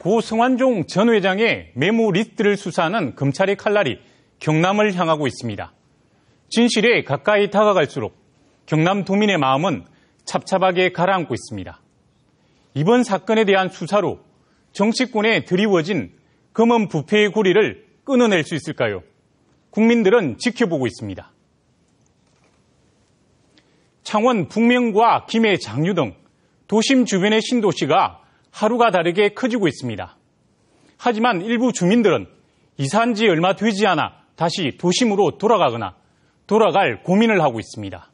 고 성완종 전 회장의 메모 리스트를 수사하는 검찰의 칼날이 경남을 향하고 있습니다. 진실에 가까이 다가갈수록 경남도민의 마음은 찹찹하게 가라앉고 있습니다. 이번 사건에 대한 수사로 정치권에 드리워진 검은 부패의 고리를 끊어낼 수 있을까요? 국민들은 지켜보고 있습니다. 창원 북명과 김해 장유 등 도심 주변의 신도시가 하루가 다르게 커지고 있습니다. 하지만 일부 주민들은 이사한 지 얼마 되지 않아 다시 도심으로 돌아갈 고민을 하고 있습니다.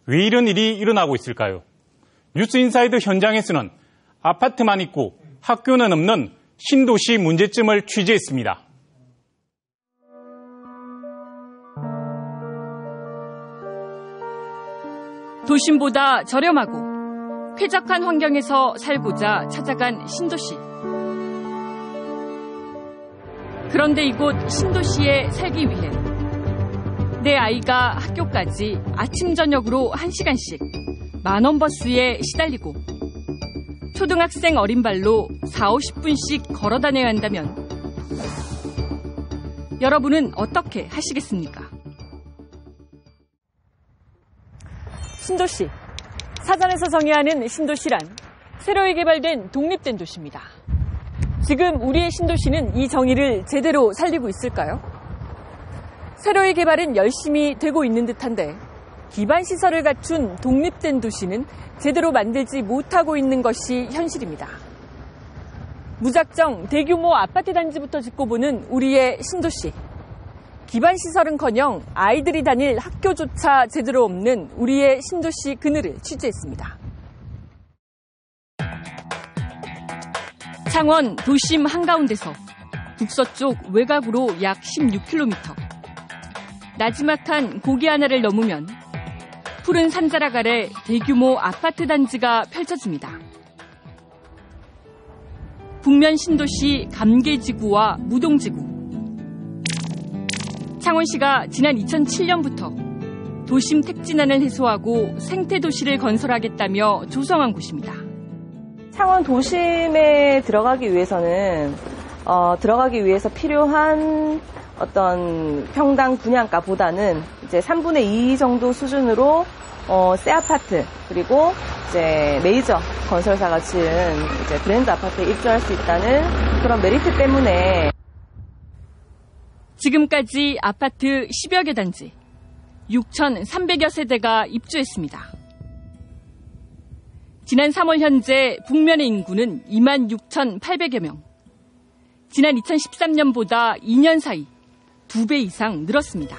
왜 이런 일이 일어나고 있을까요? 뉴스인사이드 현장에서는 아파트만 있고 학교는 없는 신도시 문제점을 취재했습니다. 도심보다 저렴하고 쾌적한 환경에서 살고자 찾아간 신도시. 그런데 이곳 신도시에 살기 위해 내 아이가 학교까지 아침 저녁으로 1시간씩 만원 버스에 시달리고 초등학생 어린 발로 40-50분씩 걸어 다녀야 한다면 여러분은 어떻게 하시겠습니까? 신도시. 사전에서 정의하는 신도시란 새로이 개발된 독립된 도시입니다. 지금 우리의 신도시는 이 정의를 제대로 살리고 있을까요? 새로이 개발은 열심히 되고 있는 듯한데 기반 시설을 갖춘 독립된 도시는 제대로 만들지 못하고 있는 것이 현실입니다. 무작정 대규모 아파트 단지부터 짓고 보는 우리의 신도시. 기반 시설은커녕 아이들이 다닐 학교조차 제대로 없는 우리의 신도시 그늘을 취재했습니다. 창원 도심 한가운데서 북서쪽 외곽으로 약 16km. 나지막한 고개 하나를 넘으면 푸른 산자락 아래 대규모 아파트 단지가 펼쳐집니다. 북면 신도시 감계지구와 무동지구. 창원시가 지난 2007년부터 도심 택진안을 해소하고 생태도시를 건설하겠다며 조성한 곳입니다. 창원 도심에 들어가기 위해서 필요한 어떤 평당 분양가보다는 이제 3분의 2 정도 수준으로 새 아파트 그리고 이제 메이저 건설사가 지은 이제 브랜드 아파트에 입주할 수 있다는 그런 메리트 때문에 지금까지 아파트 10여 개 단지 6,300여 세대가 입주했습니다. 지난 3월 현재 북면의 인구는 26,800여 명. 지난 2013년보다 2년 사이 2배 이상 늘었습니다.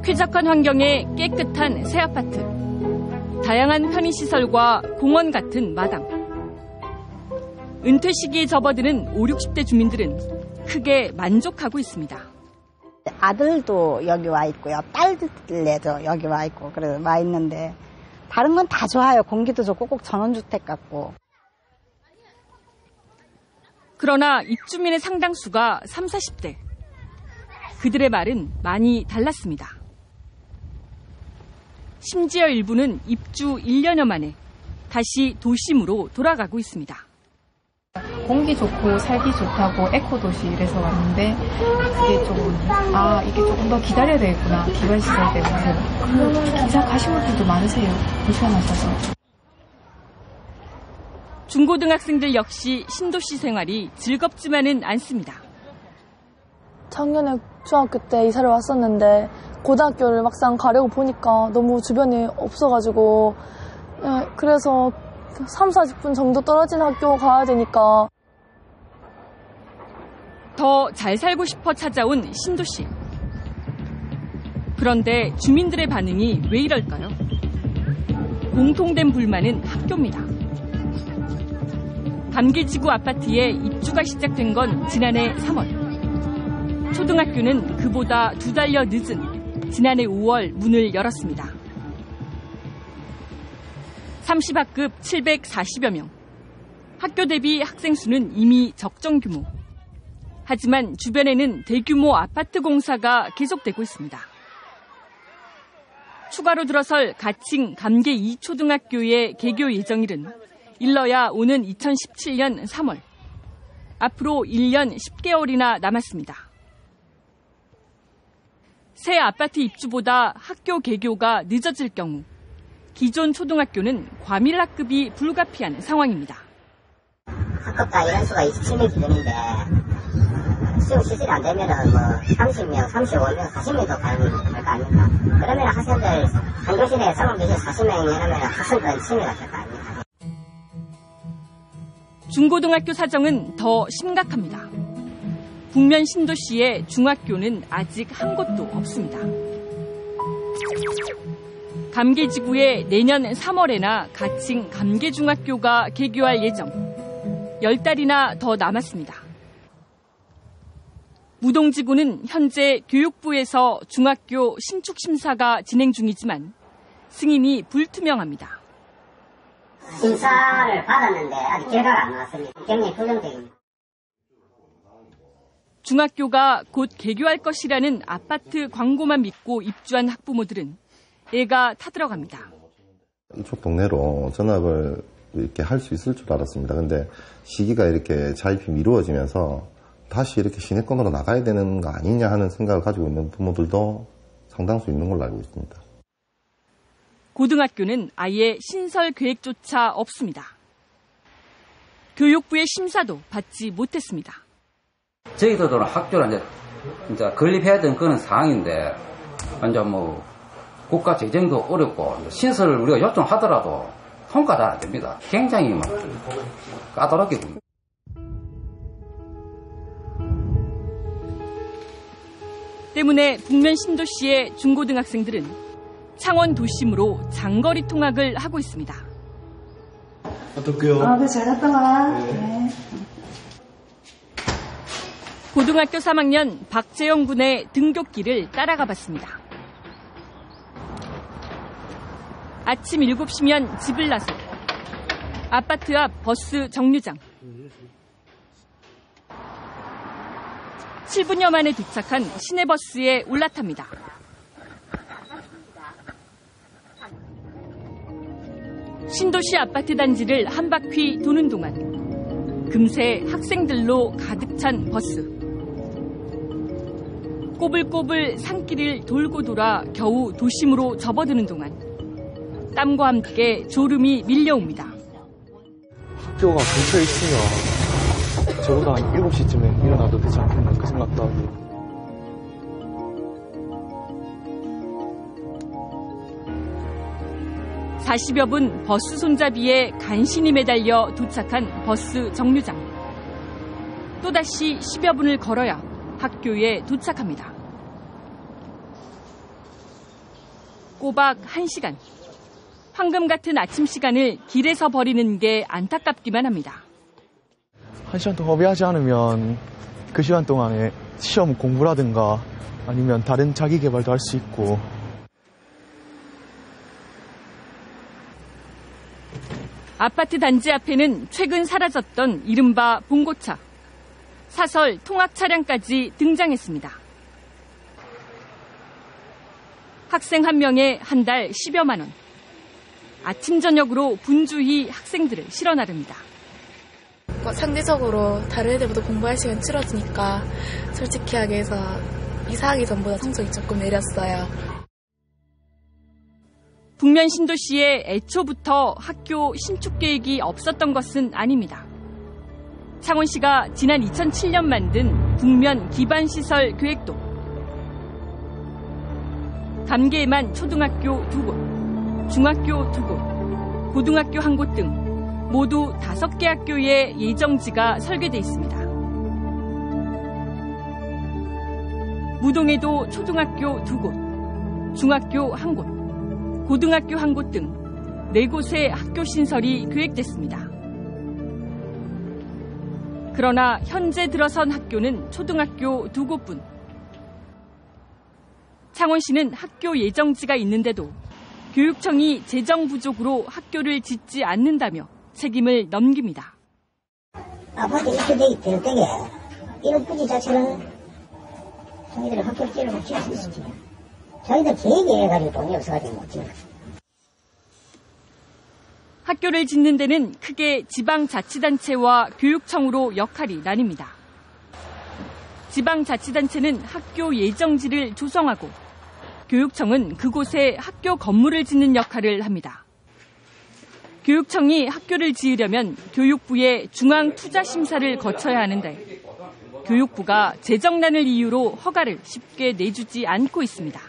쾌적한 환경에 깨끗한 새 아파트, 다양한 편의시설과 공원 같은 마당. 은퇴 시기에 접어드는 5, 60대 주민들은 크게 만족하고 있습니다. 아들도 여기 와 있고요. 딸들도 여기 와 있고 그래서 와 있는데 다른 건 다 좋아요. 공기도 좋고 꼭 전원주택 같고. 그러나 입주민의 상당수가 30, 40대. 그들의 말은 많이 달랐습니다. 심지어 일부는 입주 1년여 만에 다시 도심으로 돌아가고 있습니다. 공기 좋고 살기 좋다고 에코도시 이래서 왔는데 이게 조금 더 기다려야 되겠구나. 기반시설 때문에. 이사 가신 분들도 많으세요. 불편하셔서. 중고등학생들 역시 신도시 생활이 즐겁지만은 않습니다. 작년에 중학교 때 이사를 왔었는데 고등학교를 막상 가려고 보니까 너무 주변에 없어가지고 그래서 3, 40분 정도 떨어진 학교 가야 되니까 더 잘 살고 싶어 찾아온 신도시. 그런데 주민들의 반응이 왜 이럴까요? 공통된 불만은 학교입니다. 감길지구 아파트에 입주가 시작된 건 지난해 3월. 초등학교는 그보다 2달여 늦은 지난해 5월 문을 열었습니다. 30학급 740여 명. 학교 대비 학생 수는 이미 적정 규모. 하지만 주변에는 대규모 아파트 공사가 계속되고 있습니다. 추가로 들어설 가칭 감계 2초등학교의 개교 예정일은 일러야 오는 2017년 3월. 앞으로 1년 10개월이나 남았습니다. 새 아파트 입주보다 학교 개교가 늦어질 경우 기존 초등학교는 과밀학급이 불가피한 상황입니다. 학급당 이런 수가 27명 기준인데 수용 시설이 안 되면은 30명, 35명, 40명도 가능할 거 아닙니까? 그러면 학생들 한 교실에 40명 이러면 학생권 침해가 될 거 아닙니까? 중고등학교 사정은 더 심각합니다. 북면 신도시의 중학교는 아직 한 곳도 없습니다. 감계지구에 내년 3월에나 가칭 감계중학교가 개교할 예정. 10달이나 더 남았습니다. 무동지구는 현재 교육부에서 중학교 신축 심사가 진행 중이지만 승인이 불투명합니다. 심사를 받았는데 아직 결과가 안 나왔습니다. 굉장히 부정적입니다. 중학교가 곧 개교할 것이라는 아파트 광고만 믿고 입주한 학부모들은 애가 타들어갑니다. 이쪽 동네로 전학을 이렇게 할 수 있을 줄 알았습니다. 근데 시기가 이렇게 자립이 미루어지면서 다시 이렇게 시내권으로 나가야 되는 거 아니냐 하는 생각을 가지고 있는 부모들도 상당수 있는 걸로 알고 있습니다. 고등학교는 아예 신설 계획조차 없습니다. 교육부의 심사도 받지 못했습니다. 저희들도 학교를 이제 건립해야 되는 그런 상황인데, 이제 국가 재정도 어렵고, 신설을 우리가 요청하더라도 통과도 안 됩니다. 굉장히 까다롭게 봅니다. 때문에 북면 신도시의 중고등학생들은 창원 도심으로 장거리 통학을 하고 있습니다. 갔다 올게요. 네, 잘 갔다 와. 네. 고등학교 3학년 박재영 군의 등굣길을 따라가 봤습니다. 아침 7시면 집을 나서 아파트 앞 버스 정류장. 7분여 만에 도착한 시내버스에 올라탑니다. 신도시 아파트 단지를 한 바퀴 도는 동안 금세 학생들로 가득 찬 버스. 꼬불꼬불 산길을 돌고 돌아 겨우 도심으로 접어드는 동안 땀과 함께 졸음이 밀려옵니다. 학교가 근처에 있으면 적어도 한 7시쯤에 일어나도 되지 않겠나 그 생각도 하고. (40여 분) 버스 손잡이에 간신히 매달려 도착한 버스 정류장. 또다시 10여 분을 걸어야 학교에 도착합니다. 꼬박 1시간. 황금 같은 아침 시간을 길에서 버리는 게 안타깝기만 합니다. 1시간 동안 허비하지 않으면 그 시간 동안에 시험 공부라든가 아니면 다른 자기 개발도 할 수 있고. 아파트 단지 앞에는 최근 사라졌던 이른바 봉고차, 사설 통학 차량까지 등장했습니다. 학생 한 명에 한 달 10여만 원. 아침 저녁으로 분주히 학생들을 실어 나릅니다. 상대적으로 다른 애들보다 공부할 시간이 줄어드니까 솔직히 하게 해서 이사하기 전보다 성적이 조금 내렸어요. 북면 신도시에 애초부터 학교 신축 계획이 없었던 것은 아닙니다. 창원시가 지난 2007년 만든 북면 기반시설 계획도 감계에만 초등학교 2곳, 중학교 2곳, 고등학교 1곳 등 모두 5개 학교의 예정지가 설계돼 있습니다. 무동에도 초등학교 2곳, 중학교 1곳, 고등학교 1곳 등 4곳의 학교 신설이 계획됐습니다. 그러나 현재 들어선 학교는 초등학교 2곳뿐. 창원시는 학교 예정지가 있는데도 교육청이 재정 부족으로 학교를 짓지 않는다며 책임을 넘깁니다. 아파트 입주되기 될 때에 이런 부지 자체는 저희들이 학교를 지으려고 지을 수 있습니다. 저희들 계획이 해가지고 돈이 없어가지고 못 지어요. 학교를 짓는 데는 크게 지방자치단체와 교육청으로 역할이 나뉩니다. 지방자치단체는 학교 예정지를 조성하고 교육청은 그곳에 학교 건물을 짓는 역할을 합니다. 교육청이 학교를 지으려면 교육부의 중앙투자심사를 거쳐야 하는데 교육부가 재정난을 이유로 허가를 쉽게 내주지 않고 있습니다.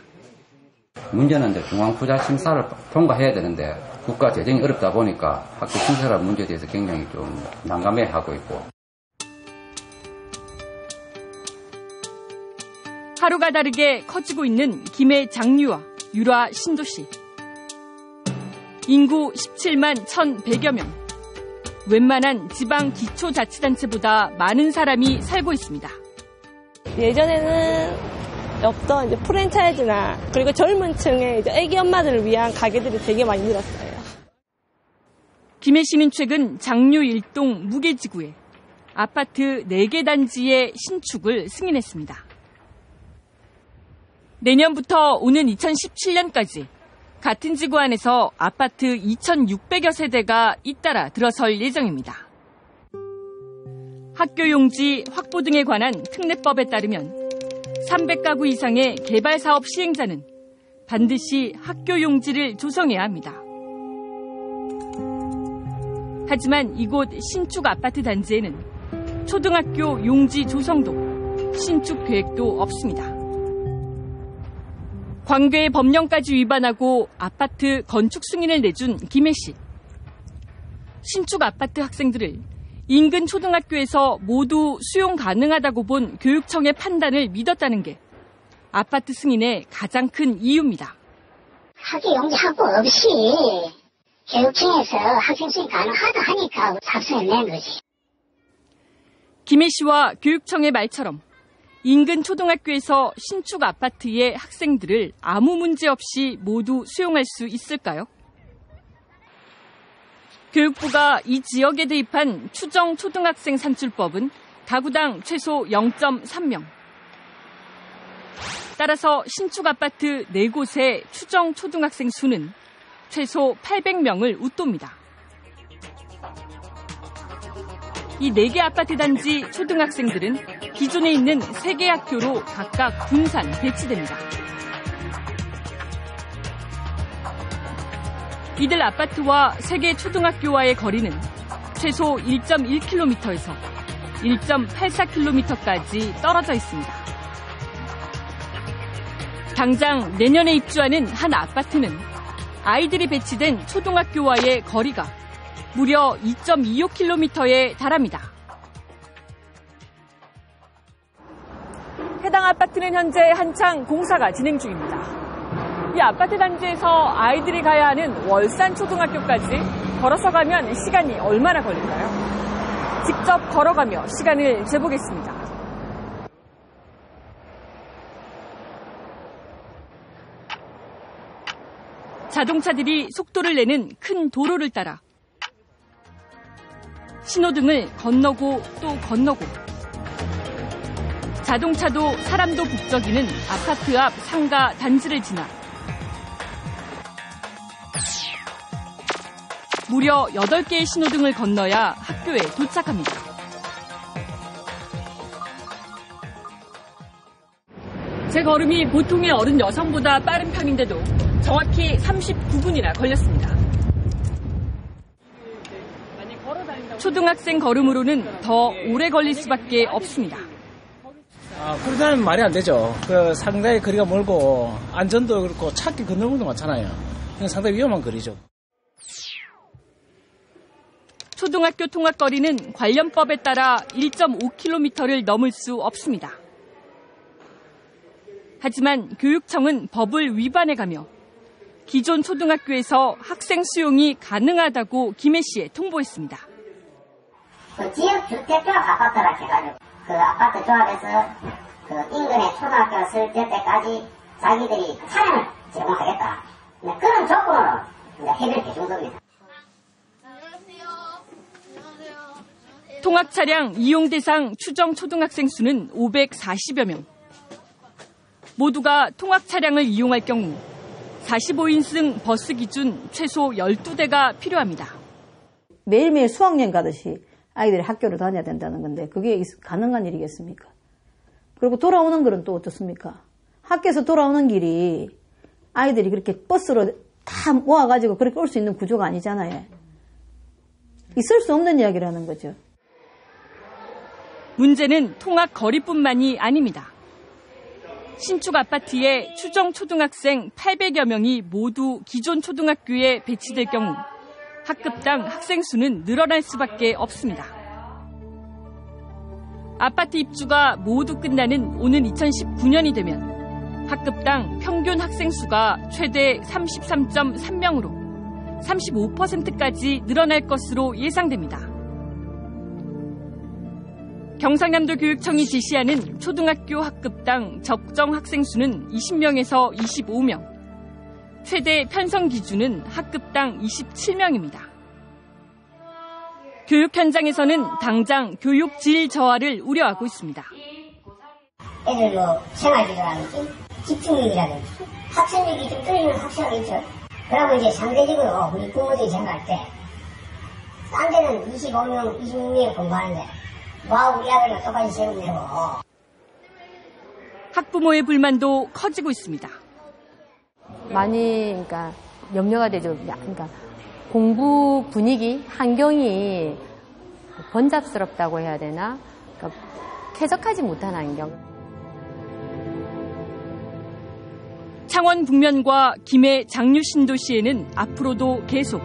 문제는 이제 중앙투자심사를 통과해야 되는데 국가 재정이 어렵다 보니까 학교 신설할 문제에 대해서 굉장히 좀 난감해하고 있고. 하루가 다르게 커지고 있는 김해 장류와 유라 신도시. 인구 17만 1,100여 명. 웬만한 지방 기초자치단체보다 많은 사람이 살고 있습니다. 예전에는 없던 이제 프랜차이즈나 그리고 젊은 층의 이제 애기 엄마들을 위한 가게들이 되게 많이 늘었어요. 김해시는 최근 장류 1동 무게지구에 아파트 4개 단지의 신축을 승인했습니다. 내년부터 오는 2017년까지 같은 지구 안에서 아파트 2,600여 세대가 잇따라 들어설 예정입니다. 학교 용지 확보 등에 관한 특례법에 따르면 300가구 이상의 개발사업 시행자는 반드시 학교 용지를 조성해야 합니다. 하지만 이곳 신축 아파트 단지에는 초등학교 용지 조성도 신축 계획도 없습니다. 관계 법령까지 위반하고 아파트 건축 승인을 내준 김해시. 신축 아파트 학생들을 인근 초등학교에서 모두 수용 가능하다고 본 교육청의 판단을 믿었다는 게 아파트 승인의 가장 큰 이유입니다. 학교 용지 확보 없이 교육청에서 학생 수용 가능하다 하니까 합성을 낸 거지. 김해시와 교육청의 말처럼 인근 초등학교에서 신축 아파트의 학생들을 아무 문제 없이 모두 수용할 수 있을까요? 교육부가 이 지역에 대입한 추정 초등학생 산출법은 가구당 최소 0.3명. 따라서 신축 아파트 4곳의 추정 초등학생 수는 최소 800명을 웃돕니다. 이 4개 아파트 단지 초등학생들은 기존에 있는 3개 학교로 각각 분산 배치됩니다. 이들 아파트와 3개 초등학교와의 거리는 최소 1.1km에서 1.84km까지 떨어져 있습니다. 당장 내년에 입주하는 한 아파트는 아이들이 배치된 초등학교와의 거리가 무려 2.25km에 달합니다. 해당 아파트는 현재 한창 공사가 진행 중입니다. 이 아파트 단지에서 아이들이 가야 하는 월산 초등학교까지 걸어서 가면 시간이 얼마나 걸릴까요? 직접 걸어가며 시간을 재보겠습니다. 자동차들이 속도를 내는 큰 도로를 따라 신호등을 건너고 또 건너고 자동차도 사람도 북적이는 아파트 앞 상가 단지를 지나 무려 8개의 신호등을 건너야 학교에 도착합니다. 제 걸음이 보통의 어른 여성보다 빠른 편인데도 정확히 39분이나 걸렸습니다. 초등학생 걸음으로는 더 오래 걸릴 수밖에 없습니다. 그렇게 하면 말이 안 되죠. 상당히 거리가 멀고 안전도 그렇고 찾기 건너는 것도 많잖아요. 상당히 위험한 거리죠. 초등학교 통학거리는 관련법에 따라 1.5km를 넘을 수 없습니다. 하지만 교육청은 법을 위반해가며 기존 초등학교에서 학생 수용이 가능하다고 김해시에 통보했습니다. 지역 주택조합 아파트라 해가지고 그 아파트 조합에서 그 인근의 초등학교 설치 때까지 자기들이 차량을 제공하겠다. 그런 조건으로 해드릴 정도입니다. 통학 차량 이용 대상 추정 초등학생 수는 540여 명. 모두가 통학 차량을 이용할 경우 45인승 버스 기준 최소 12대가 필요합니다. 매일매일 수학여행 가듯이 아이들이 학교를 다녀야 된다는 건데 그게 가능한 일이겠습니까? 그리고 돌아오는 거는 또 어떻습니까? 학교에서 돌아오는 길이 아이들이 그렇게 버스로 다 모아가지고 그렇게 올 수 있는 구조가 아니잖아요. 있을 수 없는 이야기라는 거죠. 문제는 통학 거리뿐만이 아닙니다. 신축 아파트에 추정 초등학생 800여 명이 모두 기존 초등학교에 배치될 경우 학급당 학생 수는 늘어날 수밖에 없습니다. 아파트 입주가 모두 끝나는 오는 2019년이 되면 학급당 평균 학생 수가 최대 33.3명으로 35%까지 늘어날 것으로 예상됩니다. 경상남도 교육청이 지시하는 초등학교 학급당 적정 학생 수는 20명에서 25명. 최대 편성 기준은 학급당 27명입니다. 교육 현장에서는 당장 교육 질 저하를 우려하고 있습니다. 애들 생활비라든지 집중력이라든지 학생력이 좀 떨어지는 학생이 있죠. 그러면 이제 상대적으로 우리 부모들이 생각할 때 딴 데는 25명, 26명 공부하는데 와 우리 아들과 똑같이 세우고 내고. 학부모의 불만도 커지고 있습니다. 많이 그러니까 염려가 되죠. 그러니까 공부 분위기, 환경이 번잡스럽다고 해야 되나? 그러니까 쾌적하지 못한 환경. 창원 북면과 김해 장류 신도시에는 앞으로도 계속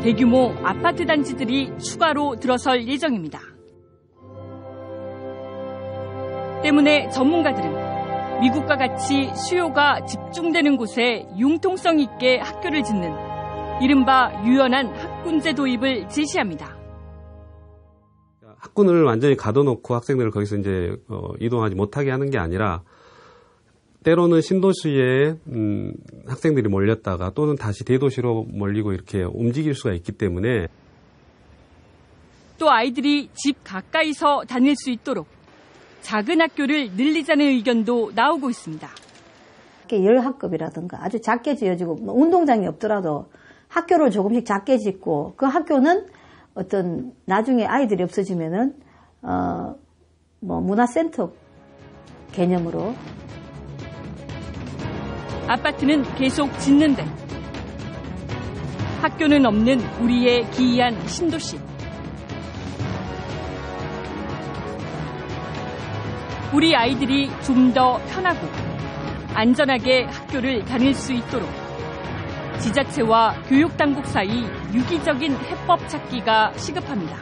대규모 아파트 단지들이 추가로 들어설 예정입니다. 때문에 전문가들은 미국과 같이 수요가 집중되는 곳에 융통성 있게 학교를 짓는 이른바 유연한 학군제 도입을 제시합니다. 학군을 완전히 가둬놓고 학생들을 거기서 이제 이동하지 못하게 하는 게 아니라 때로는 신도시에 학생들이 몰렸다가 또는 다시 대도시로 몰리고 이렇게 움직일 수가 있기 때문에 또 아이들이 집 가까이서 다닐 수 있도록 작은 학교를 늘리자는 의견도 나오고 있습니다. 열학급이라든가 아주 작게 지어지고 운동장이 없더라도 학교를 조금씩 작게 짓고 그 학교는 어떤 나중에 아이들이 없어지면은 문화센터 개념으로 아파트는 계속 짓는데 학교는 없는 우리의 기이한 신도시. 우리 아이들이 좀 더 편하고 안전하게 학교를 다닐 수 있도록 지자체와 교육당국 사이 유기적인 해법 찾기가 시급합니다.